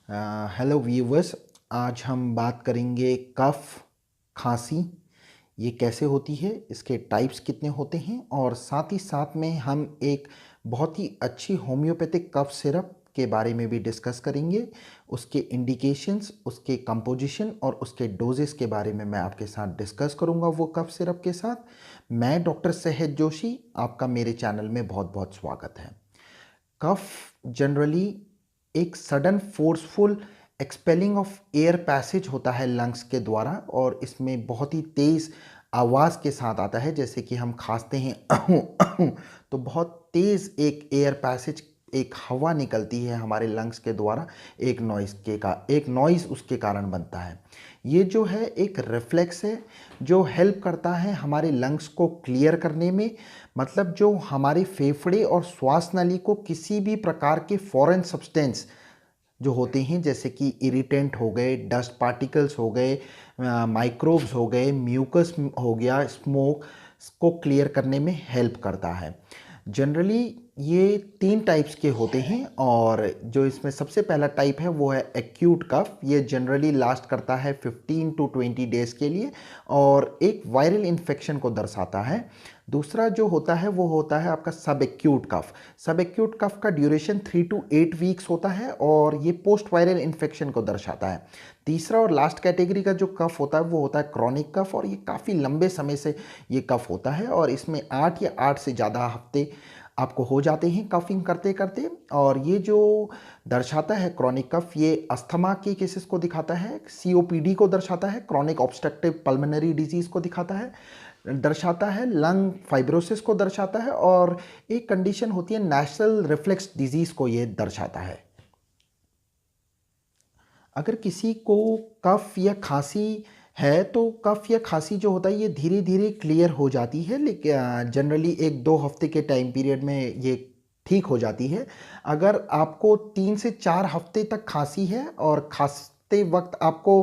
Hello viewers. आज हम बात करेंगे कफ, खांसी ये कैसे होती है, इसके टाइप्स कितने होते हैं और साथ ही साथ में हम एक बहुत ही अच्छी होम्योपैथिक कफ सिरप के बारे में भी डिस्कस करेंगे। उसके इंडिकेशंस, उसके कंपोजिशन और उसके डोजेस के बारे में मैं आपके साथ डिस्कस करूंगा वो कफ सिरप के साथ। मैं डॉक्टर सहज जोशी, आपका मेरे चैनल में बहुत बहुत स्वागत है। कफ जनरली एक sudden forceful expelling of air passage होता है लंग्स के द्वारा, और इसमें बहुत ही तेज़ आवाज़ के साथ आता है। जैसे कि हम खांसते हैं अहूं अहूं, तो बहुत तेज़ एक एयर पैसेज, एक हवा निकलती है हमारे लंग्स के द्वारा, एक नॉइज़ उसके कारण बनता है। ये जो है एक रिफ्लेक्स है जो हेल्प करता है हमारे लंग्स को क्लियर करने में। मतलब जो हमारे फेफड़े और श्वास नली को किसी भी प्रकार के फॉरेन सब्सटेंस जो होते हैं, जैसे कि इरिटेंट हो गए, डस्ट पार्टिकल्स हो गए, माइक्रोब्स हो गए, म्यूकस हो गया, स्मोक को क्लियर करने में हेल्प करता है। जनरली ये 3 टाइप्स के होते हैं, और जो इसमें सबसे पहला टाइप है वो है एक्यूट कफ। ये जनरली लास्ट करता है 15 टू 20 डेज के लिए और एक वायरल इन्फेक्शन को दर्शाता है। दूसरा जो होता है वो होता है आपका सब एक्यूट कफ। सब एक्यूट कफ का ड्यूरेशन 3 टू 8 वीक्स होता है और ये पोस्ट वायरल इन्फेक्शन को दर्शाता है। तीसरा और लास्ट कैटेगरी का जो कफ होता है वो होता है क्रॉनिक कफ, और ये काफ़ी लंबे समय से ये कफ होता है और इसमें 8 या 8 से ज़्यादा हफ्ते आपको हो जाते हैं कफिंग करते करते। और ये जो दर्शाता है क्रॉनिक कफ, ये अस्थमा के केसेस को दिखाता है, सीओपीडी को दर्शाता है, क्रॉनिक ऑब्स्ट्रक्टिव पल्मोनरी डिजीज़ को दिखाता है, दर्शाता है लंग फाइब्रोसिस को दर्शाता है, और एक कंडीशन होती है नेशनल रिफ्लेक्स डिजीज़ को ये दर्शाता है। अगर किसी को कफ या खांसी है तो कफ या खांसी जो होता है ये धीरे धीरे क्लियर हो जाती है, लेकिन जनरली 1-2 हफ्ते के टाइम पीरियड में ये ठीक हो जाती है। अगर आपको 3 से 4 हफ्ते तक खांसी है और खांसते वक्त आपको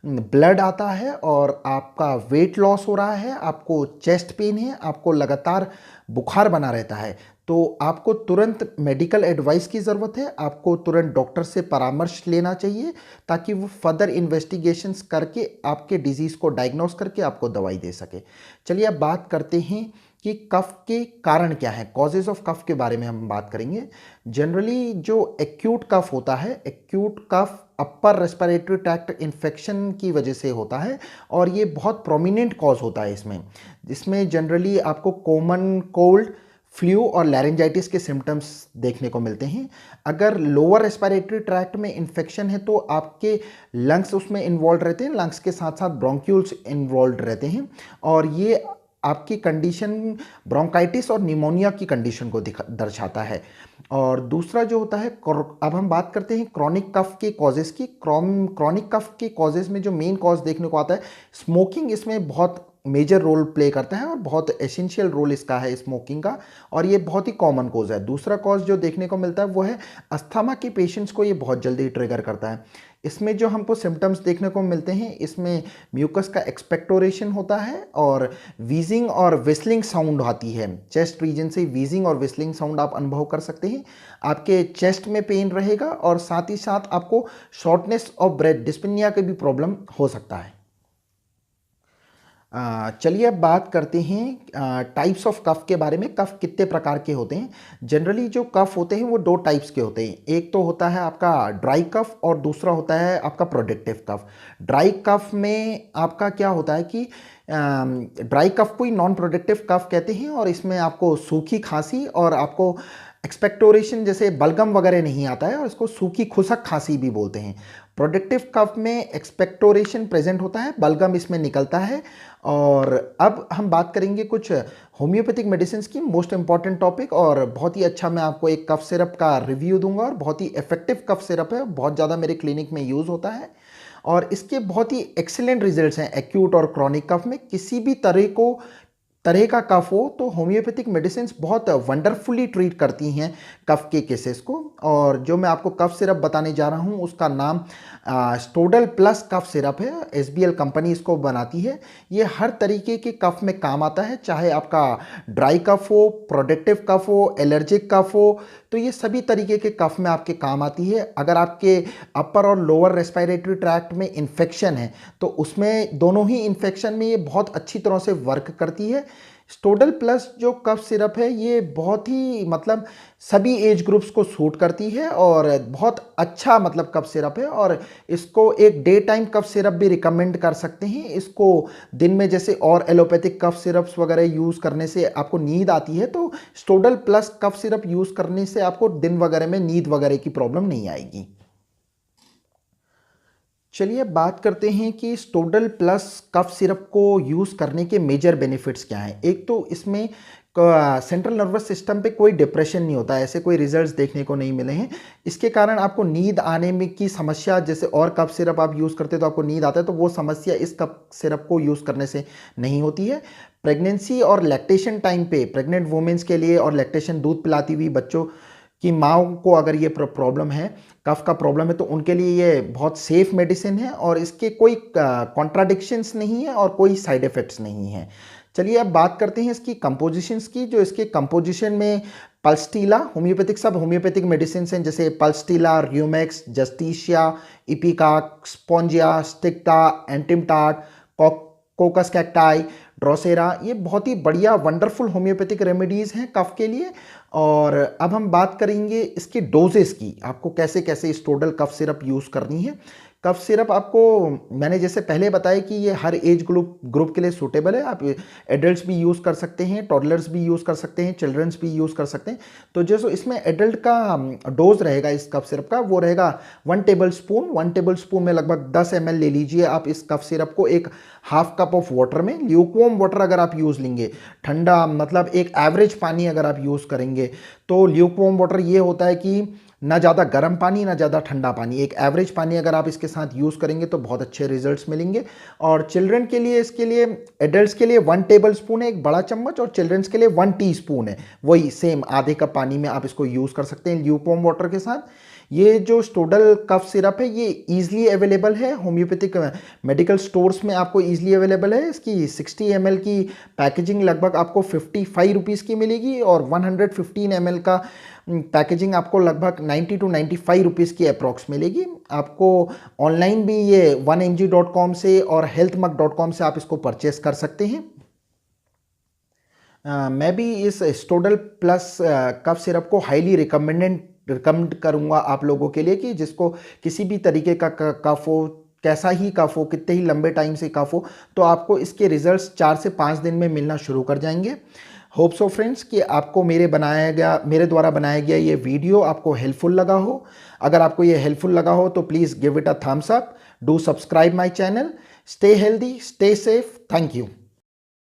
ब्लड आता है और आपका वेट लॉस हो रहा है, आपको चेस्ट पेन है, आपको लगातार बुखार बना रहता है, तो आपको तुरंत मेडिकल एडवाइस की ज़रूरत है। आपको तुरंत डॉक्टर से परामर्श लेना चाहिए ताकि वो फर्दर इन्वेस्टिगेशंस करके आपके डिजीज़ को डायग्नोस करके आपको दवाई दे सके। चलिए अब बात करते हैं कि कफ के कारण क्या है, कॉजेज़ ऑफ कफ के बारे में हम बात करेंगे। जनरली जो एक्यूट कफ होता है, एक्यूट कफ अपर रेस्पिरेटरी ट्रैक्ट इन्फेक्शन की वजह से होता है और ये बहुत प्रोमिनेंट कॉज होता है जिसमें जनरली आपको कॉमन कोल्ड, फ्लू और लैरिंजाइटिस के सिम्टम्स देखने को मिलते हैं। अगर लोअर रेस्पिरेटरी ट्रैक्ट में इन्फेक्शन है तो आपके लंग्स उसमें इन्वॉल्व रहते हैं, लंग्स के साथ साथ ब्रोंक्यूल्स इन्वॉल्व रहते हैं, और ये आपकी कंडीशन ब्रोंकाइटिस और निमोनिया की कंडीशन को दर्शाता है। और दूसरा जो होता है, अब हम बात करते हैं क्रॉनिक कफ के कॉजेज़ की। क्रॉनिक कफ के कॉजेज़ में जो मेन कॉज देखने को आता है, स्मोकिंग इसमें बहुत मेजर रोल प्ले करता है और बहुत एसेंशियल रोल इसका है स्मोकिंग का, और ये बहुत ही कॉमन कॉज है। दूसरा कॉज जो देखने को मिलता है वो है अस्थमा के पेशेंट्स को ये बहुत जल्दी ट्रिगर करता है। इसमें जो हमको सिम्टम्स देखने को मिलते हैं, इसमें म्यूकस का एक्सपेक्टोरेशन होता है और वीजिंग और विस्लिंग साउंड आती है। चेस्ट रीजन से वीजिंग और विस्लिंग साउंड आप अनुभव कर सकते हैं। आपके चेस्ट में पेन रहेगा और साथ ही साथ आपको शॉर्टनेस ऑफ ब्रेथ, डिस्पनिया के भी प्रॉब्लम हो सकता है। चलिए अब बात करते हैं टाइप्स ऑफ कफ के बारे में। कफ कितने प्रकार के होते हैं। जनरली जो कफ होते हैं वो 2 टाइप्स के होते हैं। एक तो होता है आपका ड्राई कफ और दूसरा होता है आपका प्रोडक्टिव कफ। ड्राई कफ में आपका क्या होता है कि ड्राई कफ को ही नॉन प्रोडक्टिव कफ कहते हैं, और इसमें आपको सूखी खांसी और आपको एक्सपेक्टोरेशन जैसे बलगम वगैरह नहीं आता है, और इसको सूखी खुशक खांसी भी बोलते हैं। प्रोडक्टिव कफ में एक्सपेक्टोरेशन प्रेजेंट होता है, बलगम इसमें निकलता है। और अब हम बात करेंगे कुछ होम्योपैथिक मेडिसिन की, मोस्ट इंपॉर्टेंट टॉपिक, और बहुत ही अच्छा मैं आपको एक कफ सिरप का रिव्यू दूंगा, और बहुत ही इफेक्टिव कफ सिरप है, बहुत ज़्यादा मेरे क्लिनिक में यूज़ होता है और इसके बहुत ही एक्सीलेंट रिजल्ट्स हैं एक्यूट और क्रॉनिक कफ में। किसी भी तरह को तरह का कफ हो तो होम्योपैथिक मेडिसिन बहुत वंडरफुली ट्रीट करती हैं कफ के केसेस को। और जो मैं आपको कफ सिरप बताने जा रहा हूँ उसका नाम स्टोडल प्लस कफ सिरप है। SBL कंपनी इसको बनाती है। ये हर तरीके के कफ में काम आता है, चाहे आपका ड्राई कफ हो, प्रोडक्टिव कफ हो, एलर्जिक कफ हो, तो ये सभी तरीके के कफ में आपके काम आती है। अगर आपके अपर और लोअर रेस्पिरेटरी ट्रैक्ट में इन्फेक्शन है तो उसमें दोनों ही इन्फेक्शन में ये बहुत अच्छी तरह से वर्क करती है। स्टोडल प्लस जो कफ सिरप है ये बहुत ही मतलब सभी एज ग्रुप्स को सूट करती है और बहुत अच्छा मतलब कफ सिरप है। और इसको एक डे टाइम कफ सिरप भी रिकमेंड कर सकते हैं। इसको दिन में जैसे और एलोपैथिक कफ सिरप्स वगैरह यूज़ करने से आपको नींद आती है तो स्टोडल प्लस कफ सिरप यूज़ करने से आपको दिन वगैरह में नींद वगैरह की प्रॉब्लम नहीं आएगी। चलिए बात करते हैं कि स्टोडल प्लस कफ सिरप को यूज़ करने के मेजर बेनिफिट्स क्या हैं। एक तो इसमें सेंट्रल नर्वस सिस्टम पे कोई डिप्रेशन नहीं होता, ऐसे कोई रिजल्ट्स देखने को नहीं मिले हैं। इसके कारण आपको नींद आने में की समस्या, जैसे और कफ सिरप आप यूज़ करते तो आपको नींद आता है, तो वो समस्या इस कफ सिरप को यूज़ करने से नहीं होती है। प्रेगनेंसी और लैक्टेशन टाइम पे प्रेग्नेंट वुमेन्स के लिए और लैक्टेशन दूध पिलाती हुई बच्चों कि माँ को अगर ये प्रॉब्लम है, कफ का प्रॉब्लम है, तो उनके लिए ये बहुत सेफ मेडिसिन है और इसके कोई कॉन्ट्राडिक्शंस नहीं है और कोई साइड इफ़ेक्ट्स नहीं है। चलिए अब बात करते हैं इसकी कंपोजिशंस की। जो इसके कंपोजिशन में पल्सटीला, होम्योपैथिक सब होम्योपैथिक मेडिसिन हैं जैसे pulsatilla, rumex, justicia, ipeca, spongia, sticta, antim tart, coccus cacti, drosera, ये बहुत ही बढ़िया वंडरफुल होम्योपैथिक रेमेडीज़ हैं कफ के लिए। और अब हम बात करेंगे इसकी डोजेस की, आपको कैसे कैसे स्टोडल कफ सिरप यूज़ करनी है। कफ सिरप आपको मैंने जैसे पहले बताया कि ये हर एज ग्रुप के लिए सूटेबल है। आप एडल्ट्स भी यूज़ कर सकते हैं, टॉडलर्स भी यूज़ कर सकते हैं, चिल्ड्रंस भी यूज़ कर सकते हैं। तो जैसे इसमें एडल्ट का डोज रहेगा इस कफ सिरप का, वो रहेगा 1 टेबल स्पून में लगभग 10 ml ले लीजिए आप इस कफ सिरप को एक हाफ कप ऑफ वाटर में। ल्यूकवार्म वाटर अगर आप यूज़ लेंगे, ठंडा मतलब एक एवरेज पानी अगर आप यूज़ करेंगे, तो ल्यूकवार्म वाटर ये होता है कि ना ज़्यादा गर्म पानी ना ज़्यादा ठंडा पानी, एक एवरेज पानी अगर आप इसके साथ यूज़ करेंगे तो बहुत अच्छे रिजल्ट्स मिलेंगे। और चिल्ड्रन के लिए, इसके लिए एडल्ट्स के लिए 1 टेबल स्पून है, एक बड़ा चम्मच, और चिल्ड्रंस के लिए 1 टीस्पून है, वही सेम आधे कप पानी में आप इसको यूज़ कर सकते हैं ल्यूकवार्म वाटर के साथ। ये जो स्टोडल कफ सिरप है ये ईजिली अवेलेबल है होम्योपैथिक मेडिकल स्टोर्स में, आपको ईजिली अवेलेबल है। इसकी 60 ml की पैकेजिंग लगभग आपको 55 रुपीज़ की मिलेगी और 115 ml का पैकेजिंग आपको लगभग 90 to 95 रुपीज़ की अप्रॉक्स मिलेगी। आपको ऑनलाइन भी ये 1mg.com से और healthmug.com से आप इसको परचेस कर सकते हैं। मैं भी इस स्टोडल प्लस कफ सिरप को हाईली रिकमेंड करूँगा आप लोगों के लिए कि जिसको किसी भी तरीके का कफ हो, कैसा ही कफ हो, कितने ही लंबे टाइम से कफ हो, तो आपको इसके रिजल्ट्स 4 से 5 दिन में मिलना शुरू कर जाएंगे। होप सो फ्रेंड्स कि आपको मेरे द्वारा बनाया गया ये वीडियो आपको हेल्पफुल लगा हो। अगर आपको ये हेल्पफुल लगा हो तो please give it a thumbs up, do subscribe my channel, stay healthy, stay safe, thank you.